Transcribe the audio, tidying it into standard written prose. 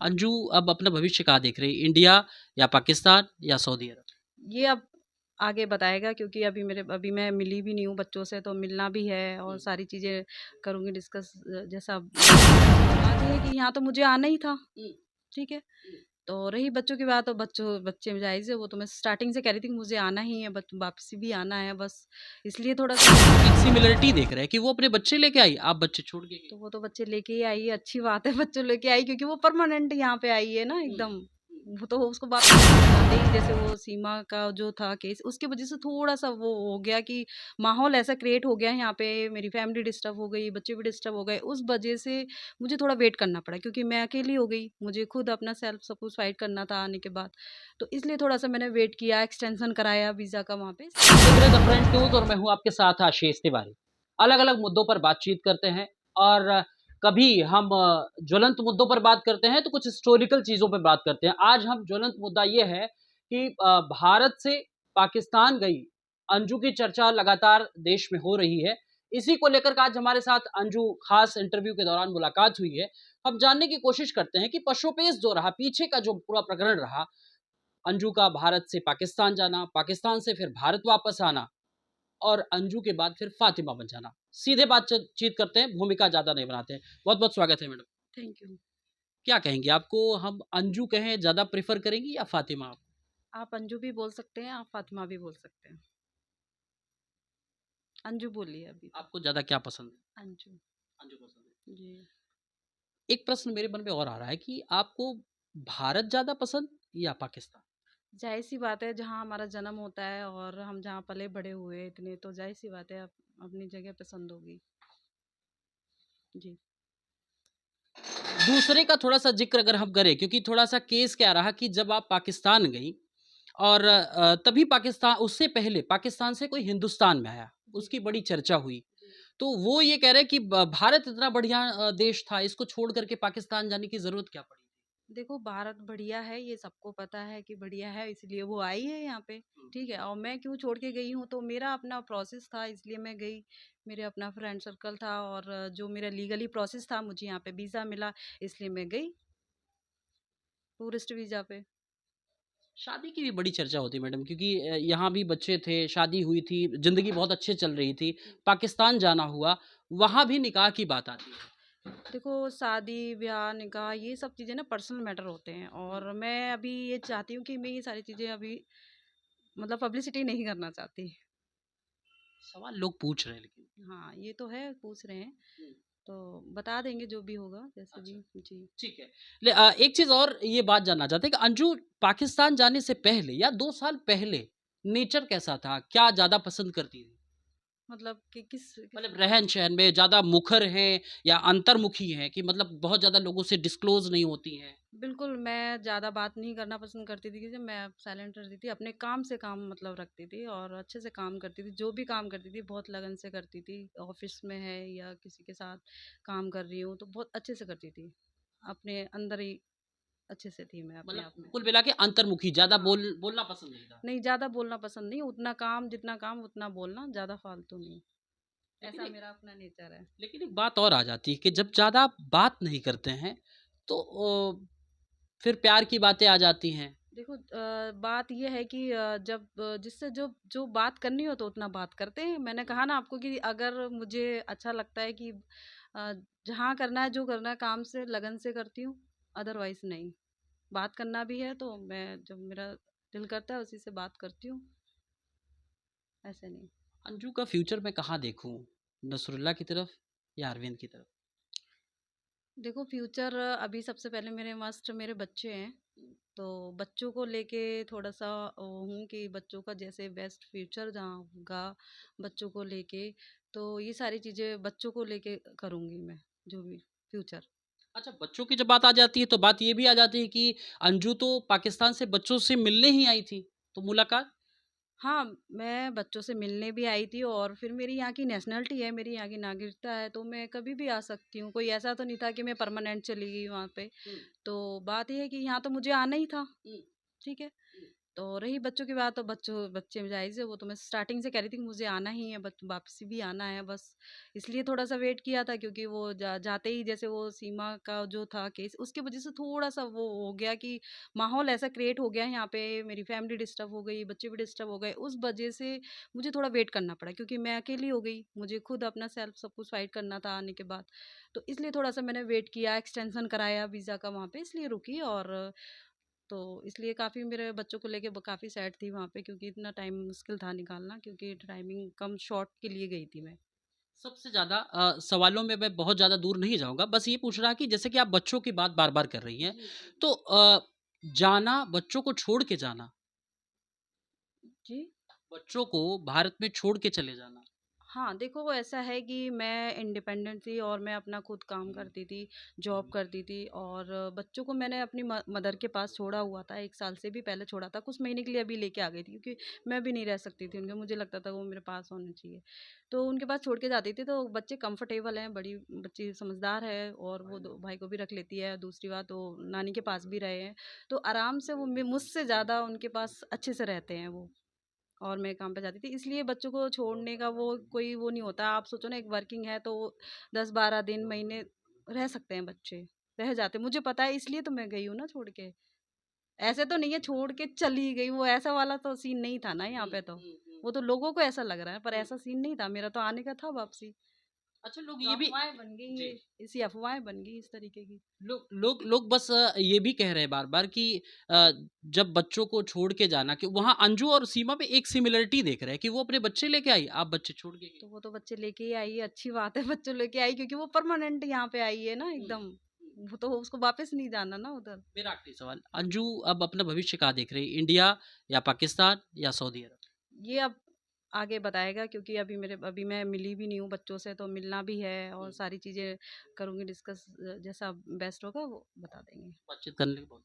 अंजू अब अपना भविष्य कहाँ देख रही है? इंडिया या पाकिस्तान या सऊदी अरब? ये अब आगे बताएगा क्योंकि अभी मैं मिली भी नहीं हूँ बच्चों से, तो मिलना भी है और हुँ, सारी चीज़ें करूँगी डिस्कस जैसा बात ये है कि यहाँ तो मुझे आना ही था, हुँ, ठीक है? हुँ। तो रही बच्चों की बात, तो बच्चे जायज़ है, वो तो मैं स्टार्टिंग से कह रही थी कि मुझे आना ही है, बट वापसी भी आना है, बस इसलिए एक थोड़ा-सा सिमिलरिटी देख रहे हैं कि वो अपने बच्चे लेके आई, आप बच्चे छोड़ के गई। तो वो तो बच्चे लेके ही आई है, अच्छी बात है बच्चों लेके आई क्योंकि वो परमानेंट यहाँ पे आई है ना हुँ, एकदम। हुँ। वो तो उसको वापस आते ही जैसे वो सीमा का जो था केस, उसकी वजह से थोड़ा-सा वो हो गया कि माहौल ऐसा क्रिएट हो गया है यहाँ पे, मेरी फैमिली डिस्टर्ब हो गई, बच्चे भी डिस्टर्ब हो गए। उस वजह से मुझे थोड़ा वेट करना पड़ा क्योंकि मैं अकेली हो गई, मुझे खुद अपना सेल्फ सब कुछ फाइट करना था आने के बाद। तो इसलिए थोड़ा-सा मैंने वेट किया, एक्सटेंशन कराया वीज़ा का वहाँ पे। देख रहे द फ्रेंड न्यूज़ और मैं हूँ आपके साथ आशीष तिवारी। अलग-अलग मुद्दों पर बातचीत करते हैं और कभी हम ज्वलंत मुद्दों पर बात करते हैं, तो कुछ हिस्टोरिकल चीज़ों पे बात करते हैं। आज हम ज्वलंत मुद्दा ये है कि भारत से पाकिस्तान गई अंजू की चर्चा लगातार देश में हो रही है। इसी को लेकर के आज हमारे साथ अंजू खास इंटरव्यू के दौरान मुलाकात हुई है। हम जानने की कोशिश करते हैं कि पशुपेश जो रहा, पीछे का जो पूरा प्रकरण रहा, अंजू का भारत से पाकिस्तान जाना, पाकिस्तान से फिर भारत वापस आना और अंजू के बाद फिर फातिमा बन जाना। सीधे बातचीत करते हैं, भूमिका ज़्यादा नहीं बनाते हैं। बहुत-बहुत स्वागत है मैडम। Thank you. क्या कहेंगी? आपको हम अंजू कहें ज़्यादा प्रेफ़र करेंगी या फातिमा आप? आप अंजू भी बोल सकते हैं, आप फातिमा भी बोल सकते हैं। अंजू बोलिए अभी तो। आपको ज़्यादा क्या पसंद है? अंजू। अंजू पसंद है। जी। एक प्रश्न मेरे मन में और आ रहा है कि आपको भारत ज़्यादा पसंद या पाकिस्तान? ज़ाहिर-सी बात है जहाँ हमारा जन्म होता है और हम जहाँ पले-बड़े हुए इतने, तो ज़ाहिर-सी बात है अपनी जगह पसंद होगी। जी। दूसरे का थोड़ा-सा ज़िक्र अगर हम करें क्योंकि थोड़ा-सा केस क्या रहा कि जब आप पाकिस्तान गईं और तभी पाकिस्तान उससे पहले पाकिस्तान से कोई हिंदुस्तान में आया, जी, उसकी बड़ी चर्चा हुई। जी। तो वो ये कह रहे हैं कि भारत इतना बढ़िया देश था, इसको छोड़ कर के पाकिस्तान जाने की ज़रूरत क्या पड़ी? देखो भारत बढ़िया है, ये सबको पता है कि बढ़िया है, इसलिए वो आई है यहाँ पे, हुँ, ठीक है? और मैं क्यों छोड़ के गई हूँ, तो मेरा अपना प्रोसेस था इसलिए मैं गई। मेरे अपना फ्रेंड सर्कल था और जो मेरा लीगली प्रोसेस था, मुझे यहाँ पे वीज़ा मिला, इसलिए मैं गई टूरिस्ट वीज़ा पे। शादी की भी बड़ी चर्चा होती है मैडम क्योंकि यहाँ भी बच्चे थे, शादी हुई थी, ज़िंदगी बहुत अच्छे चल रही थी, पाकिस्तान जाना हुआ, वहाँ भी निकाह की बात आती है। देखो शादी ब्याह निकाह ये सब चीज़ें ना पर्सनल मैटर होते हैं हुँ, और मैं अभी ये चाहती हूँ कि मैं ये सारी चीज़ें अभी मतलब पब्लिसिटी नहीं करना चाहती। सवाल लोग पूछ रहे हैं लेकिन। हाँ ये तो है पूछ रहे हैं, हुँ, तो बता देंगे जो भी होगा जैसे अच्छा। भी। जी। ठीक है। एक चीज़ और ये बात जानना चाहते हैं कि अंजू पाकिस्तान जाने से पहले या 2 साल पहले नेचर कैसा था? क्या ज़्यादा पसंद करती थी? मतलब कि किस किस मतलब रहन-सहन में ज़्यादा मुखर हैं या अंतर्मुखी हैं कि मतलब बहुत ज़्यादा लोगों से डिस्क्लोज़ नहीं होती हैं? बिल्कुल मैं ज़्यादा बात नहीं करना पसंद करती थी कि मैं साइलेंट रहती थी, अपने काम से काम मतलब रखती थी और अच्छे से काम करती थी, जो भी काम करती थी बहुत लगन से करती थी। ऑफिस में है या किसी के साथ काम कर रही हूँ तो बहुत अच्छे से करती थी, अपने अंदर ही अच्छे से थी मैं अपने मतलब आप में। कुल मिला के अंतर्मुखी, ज़्यादा हाँ। बोलना पसंद नहीं था। नहीं ज़्यादा बोलना पसंद नहीं, उतना काम जितना काम उतना बोलना, ज़्यादा फालतू नहीं। लेकिन ऐसा एक मेरा अपना नेचर है। लेकिन एक बात और आ जाती है कि जब ज़्यादा आप बात नहीं करते हैं, तो फिर प्यार की बातें आ जाती हैं। देखो बात ये है कि जब जिससे जो जो बात करनी हो तो उतना बात करते हैं। मैंने हुँ, कहा ना आपको कि अगर मुझे अच्छा लगता है कि जहाँ करना है, जो करना है काम से लगन से करती हूँ, अदरवाइज़ नहीं। बात करना भी है तो मैं जब मेरा दिल करता है उसी से बात करती हूँ, ऐसे नहीं। अंजू का फ्यूचर मैं कहाँ देखूँ? नसरुल्लाह की तरफ या अरविंद की तरफ? देखो फ्यूचर अभी सबसे पहले मेरे बच्चे हैं, हुँ, तो बच्चों को लेके थोड़ा-सा हूँ कि बच्चों का जैसे बेस्ट फ्यूचर जहाँ होगा, बच्चों को लेके, तो ये सारी चीज़ें बच्चों को लेके करूँगी मैं, जो भी फ्यूचर। अच्छा बच्चों की जब बात आ जाती है, तो बात ये भी आ जाती है कि अंजू तो पाकिस्तान से बच्चों से मिलने ही आई थी, तो मुलाकात? हाँ, मैं बच्चों से मिलने भी आई थी और फिर मेरी यहाँ की नेशनैलिटी है, मेरी यहाँ की नागरिकता है, तो मैं कभी भी आ सकती हूँ। कोई ऐसा तो नहीं था कि मैं परमानेंट चली गई वहाँ पे। हुँ, तो बात ये है कि यहाँ तो मुझे आना ही था, हुँ, ठीक है? हुँ। तो रही बच्चों की बात, तो बच्चे जायज़ है, वो तो मैं स्टार्टिंग से कह रही थी कि मुझे आना ही है, वापसी भी आना है बस। इसलिए थोड़ा-सा वेट किया था, क्योंकि वो जाते ही जैसे वो सीमा का जो था केस, उसकी वज़ह से थोड़ा-सा वो हो गया कि माहौल ऐसा क्रिएट हो गया है यहाँ पे, मेरी फैमिली डिस्टर्ब हो गई, बच्चे भी डिस्टर्ब हो गए। उस वज़ह से मुझे थोड़ा वेट करना पड़ा, क्योंकि मैं अकेली हो गई, मुझे खुद अपना सेल्फ सब कुछ फाइट करना था आने के बाद। तो इसलिए थोड़ा-सा मैंने वेट किया, एक्सटेंशन कराया वीज़ा का वहाँ पे, इसलिए रुकी। और तो इसलिए काफ़ी मेरे बच्चों को लेके काफ़ी सैड थी वहाँ पे, क्योंकि इतना टाइम मुश्किल था निकालना, क्योंकि टाइमिंग कम शॉर्ट के लिए गई थी मैं। सबसे ज़्यादा सवालों में मैं बहुत ज़्यादा दूर नहीं जाऊँगा। बस ये पूछ रहा कि जैसे कि आप बच्चों की बात बार-बार कर रही हैं, जी, जी। तो जाना, बच्चों को छोड़ के जाना, जी? बच्चों को भारत में छोड़ के चले जाना। हाँ, देखो वो ऐसा है कि मैं इंडिपेंडेंट थी और मैं अपना खुद काम करती थी, जॉब करती थी, और बच्चों को मैंने अपनी मदर के पास छोड़ा हुआ था, 1 साल से भी पहले छोड़ा था, कुछ महीने के लिए अभी लेके आ गई थी, क्योंकि मैं भी नहीं रह सकती थी उनके, मुझे लगता था वो मेरे पास होने चाहिए। तो उनके पास छोड़ के जाती थी, तो बच्चे कंफर्टेबल हैं, बड़ी बच्ची समझदार है, और वो 2 भाई को भी रख लेती है, दूसरी बात वो नानी के पास भी रहे हैं, तो आराम से वो मुझसे ज़्यादा उनके पास अच्छे से रहते हैं वो। और मैं काम पे जाती थी, इसलिए बच्चों को छोड़ने का वो कोई वो नहीं होता। आप सोचो ना, एक वर्किंग है तो 10-12 दिन, महीने रह सकते हैं बच्चे, रह जाते हैं। मुझे पता है, इसलिए तो मैं गई हूँ ना छोड़ के। ऐसे तो नहीं है छोड़ के चली गई, वो ऐसा वाला तो सीन नहीं था ना यहाँ हुँ, पे तो। हुँ, हुँ, वो तो लोगों को ऐसा लग रहा है, पर हुँ। ऐसा सीन नहीं था, मेरा तो आने का था वापसी। अच्छा लोग तो ये भी अफ़वाहें बन गई जी। ये, इसी अफ़वाहें बन गई इस तरीके की। लोग बस ये भी कह रहे हैं बार-बार कि जब बच्चों को छोड़ के जाना कि वहाँ अंजू और सीमा में एक सिमिलरिटी देख रहे हैं कि वो अपने बच्चे लेके आई, आप बच्चे छोड़ के गई। तो वो तो बच्चे लेके ही आई है, अच्छी बात है बच्चों लेके आई, क्योंकि वो परमानेंट यहाँ पे आई है ना हुँ, एकदम। हुँ। वो तो उसको वापस नहीं जाना ना उधर। मेरा आखिरी सवाल, अंजू अब अपना भविष्य कहाँ देख रही है? इंडिया या पाकिस्तान या सऊदी अरब? ये अब आगे बताएगा, क्योंकि अभी मैं मिली भी नहीं हूँ बच्चों से, तो मिलना भी है और हुँ, सारी चीज़ें करूँगी डिस्कस, जैसा बेस्ट होगा वो बता देंगे। बातचीत करने के लिए बहुत